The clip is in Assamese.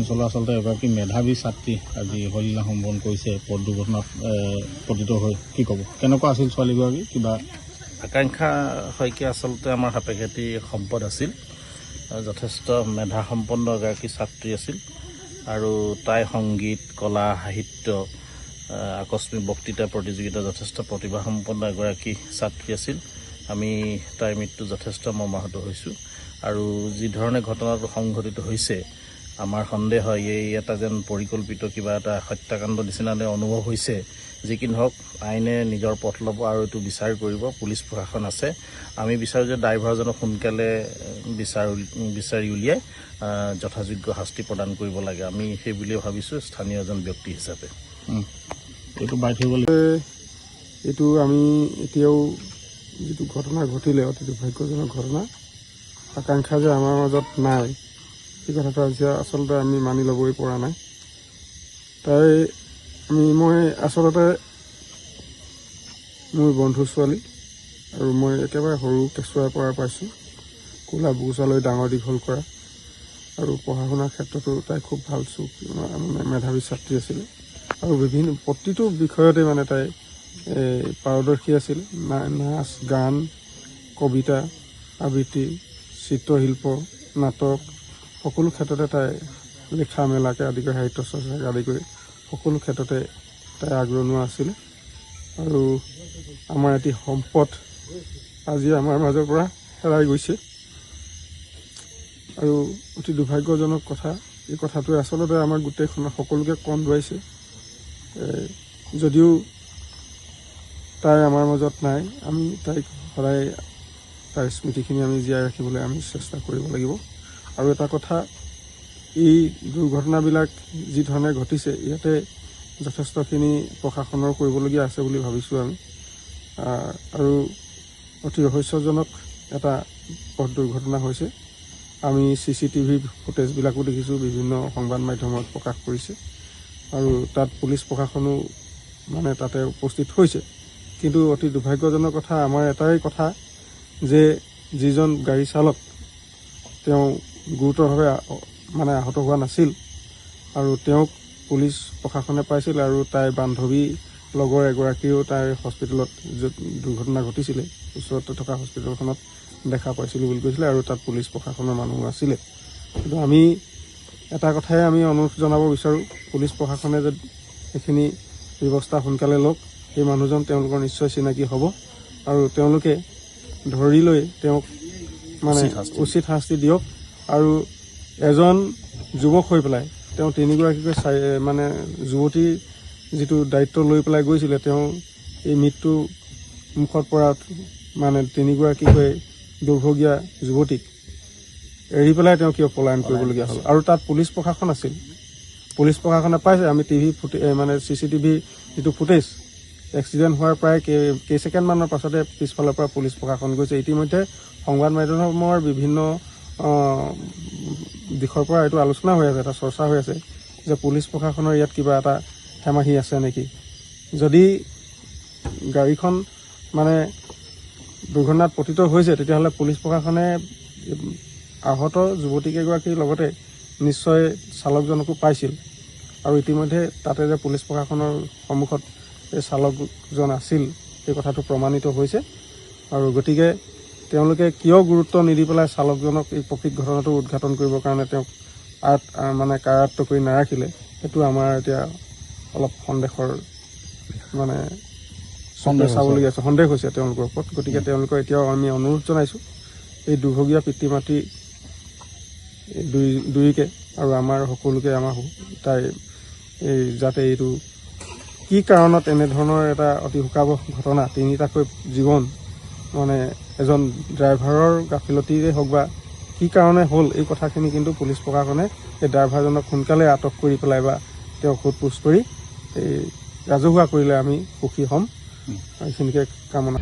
অঞ্চলৰ আচলতে এগৰাকী মেধাৱী ছাত্ৰী আজি হলিলা সম্বৰণ কৰিছে পথ দুৰ্ঘটনাত পতিত হৈ। কি ক'ব, কেনেকুৱা আছিল ছোৱালীগৰাকী? কিবা আকাংক্ষা শইকীয়া আচলতে আমাৰ সাপেক্ষাতি সম্পদ আছিল, যথেষ্ট মেধা সম্পন্ন এগৰাকী ছাত্ৰী আছিল আৰু তাই সংগীত, কলা, সাহিত্য, আকস্মিক বক্তৃতা প্ৰতিযোগিতা যথেষ্ট প্ৰতিভাসম্পন্ন এগৰাকী ছাত্ৰী আছিল। আমি তাইৰ মৃত্যু যথেষ্ট মৰ্মাহত হৈছোঁ আৰু যি ধৰণে ঘটনাটো সংঘটিত হৈছে আমাৰ সন্দেহ হয় এই এটা যেন পৰিকল্পিত কিবা এটা হত্যাকাণ্ড নিচিনাকৈ অনুভৱ হৈছে। যি কি নহওক আইনে নিজৰ পথ ল'ব আৰু এইটো বিচাৰ কৰিব। পুলিচ প্ৰশাসন আছে। আমি বিচাৰোঁ যে ড্ৰাইভাৰজনক সোনকালে বিচাৰি উলিয়াই যথাযোগ্য শাস্তি প্ৰদান কৰিব লাগে। আমি সেই বুলিয়ে ভাবিছোঁ স্থানীয় এজন ব্যক্তি হিচাপে। এইটো বাই থৈ গ'লে এইটো আমি এতিয়াও যিটো ঘটনা ঘটিলে অতি দুৰ্ভাগ্যজনক ঘটনা, আকাংক্ষা যে আমাৰ মাজত নাই এই কথাটো আজি আচলতে আমি মানি ল'বই পৰা নাই। মই আচলতে মোৰ বন্ধু ছোৱালী আৰু মই একেবাৰে সৰু কেঁচুৱাৰ পৰা পাইছোঁ, কোলা বুকুচালৈ ডাঙৰ দীঘল কৰা আৰু পঢ়া শুনাৰ ক্ষেত্ৰতো তাই খুব ভাল মেধাৱী ছাত্ৰী আছিলে আৰু প্ৰতিটো বিষয়তে মানে তাই পাৰদৰ্শী আছিল। নাচ, গান, কবিতা, আবৃত্তি, চিত্ৰশিল্প, নাটক সকলো ক্ষেত্ৰতে তাই লিখা মেলাকে আদি কৰি সাহিত্য চৰ্চাকে আদি কৰি সকলো ক্ষেত্ৰতে তাই আগৰণুৱা আছিলে আৰু আমাৰ এটি সম্পদ আজি আমাৰ মাজৰ পৰা হেৰাই গৈছে আৰু অতি দুৰ্ভাগ্যজনক কথা। এই কথাটোৱে আচলতে আমাৰ গোটেইখন সকলোকে কন্দুৱাইছে। যদিও তাই আমাৰ মাজত নাই, আমি তাইক সদায় তাইৰ স্মৃতিখিনি আমি জীয়াই ৰাখিবলৈ আমি চেষ্টা কৰিব লাগিব। আৰু এটা কথা, এই দুৰ্ঘটনাবিলাক যি ধৰণে ঘটিছে ইয়াতে যথেষ্টখিনি প্ৰশাসনৰ কৰিবলগীয়া আছে বুলি ভাবিছোঁ আমি। আৰু অতি ৰহস্যজনক এটা পথ দুৰ্ঘটনা হৈছে। আমি CCTV ফুটেজবিলাকো দেখিছোঁ, বিভিন্ন সংবাদ মাধ্যমত প্ৰকাশ কৰিছে আৰু তাত পুলিচ প্ৰশাসনো মানে তাতে উপস্থিত হৈছে। কিন্তু অতি দুৰ্ভাগ্যজনক কথা, আমাৰ এটাই কথা যে যিজন গাড়ী চালক তেওঁ গুৰুতৰভাৱে মানে আহত হোৱা নাছিল আৰু তেওঁক পুলিচ প্ৰশাসনে পাইছিল আৰু তাইৰ বান্ধৱী লগৰ এগৰাকীও তাইৰ হস্পিটেলত য'ত দুৰ্ঘটনা ঘটিছিলে ওচৰতে থকা হস্পিটেলখনত দেখা পাইছিলোঁ বুলি কৈছিলে আৰু তাত পুলিচ প্ৰশাসনৰ মানুহো আছিলে। কিন্তু আমি এটা কথাই আমি অনুৰোধ জনাব বিচাৰোঁ, পুলিচ প্ৰশাসনে যে সেইখিনি ব্যৱস্থা সোনকালে লওক। সেই মানুহজন তেওঁলোকৰ নিশ্চয় চিনাকি হ'ব আৰু তেওঁলোকে ধৰি লৈ তেওঁক মানে উচিত শাস্তি দিয়ক আৰু এজন যুৱক হৈ পেলাই তেওঁ তিনিগৰাকীকৈ মানে যুৱতীৰ যিটো দায়িত্ব লৈ পেলাই গৈছিলে, তেওঁ এই মৃত্যু মুখত পৰা মানে তিনিগৰাকীকৈ দুৰ্ভগীয়া যুৱতীক এৰি পেলাই তেওঁ কিয় পলায়ন কৰিবলগীয়া হ'ল? আৰু তাত পুলিচ প্ৰশাসন আছিল, পুলিচ প্ৰশাসনে পাইছে। আমি মানে CCTV যিটো ফুটেজ, এক্সিডেণ্ট হোৱাৰ প্ৰায় কেইছেকেণ্ডমানৰ পাছতে পিছফালৰ পৰা পুলিচ প্ৰশাসন গৈছে। ইতিমধ্যে সংবাদ মাধ্যমৰ বিভিন্ন দিশৰ পৰা এইটো আলোচনা হৈ আছে, এটা চৰ্চা হৈ আছে যে পুলিচ প্ৰশাসনৰ ইয়াত কিবা এটা হেমাহি আছে নেকি। যদি গাড়ীখন মানে দুৰ্ঘটনাত পতিত হৈছে তেতিয়াহ'লে পুলিচ প্ৰশাসনে আহত যুৱতীকেইগৰাকীৰ লগতে নিশ্চয় চালকজনকো পাইছিল আৰু ইতিমধ্যে তাতে যে পুলিচ প্ৰশাসনৰ সন্মুখত এই চালকজন আছিল সেই কথাটো প্ৰমাণিত হৈছে আৰু গতিকে তেওঁলোকে কিয় গুৰুত্ব নিদি পেলাই চালকজনক এই প্ৰকৃত ঘটনাটো উদঘাটন কৰিবৰ কাৰণে তেওঁক মানে কাৰায়ত্ব কৰি নাৰাখিলে, সেইটো আমাৰ এতিয়া অলপ সন্দেহৰ মানে চাবলগীয়া আছে, সন্দেহ হৈছে তেওঁলোকৰ ওপৰত। গতিকে তেওঁলোকৰ এতিয়াও আমি অনুৰোধ জনাইছোঁ এই দুৰ্ভগীয়া পিতৃ মাতৃ দুয়োকে আৰু আমাৰ সকলোকে তাই যাতে এইটো কি কাৰণত এনেধৰণৰ এটা অতি শোকাবহ ঘটনা, তিনিটাকৈ জীৱন মানে এজন ড্ৰাইভাৰৰ গাফিলতিৰে হওক বা কি কাৰণে হ'ল এই কথাখিনি কিন্তু পুলিচ প্ৰশাসনে এই ড্ৰাইভাৰজনক সোনকালে আটক কৰি পেলাই বা তেওঁক সোধ-পোছ কৰি এই ৰাজহুৱা কৰিলে আমি সুখী হ'ম। এইখিনিকে কামনা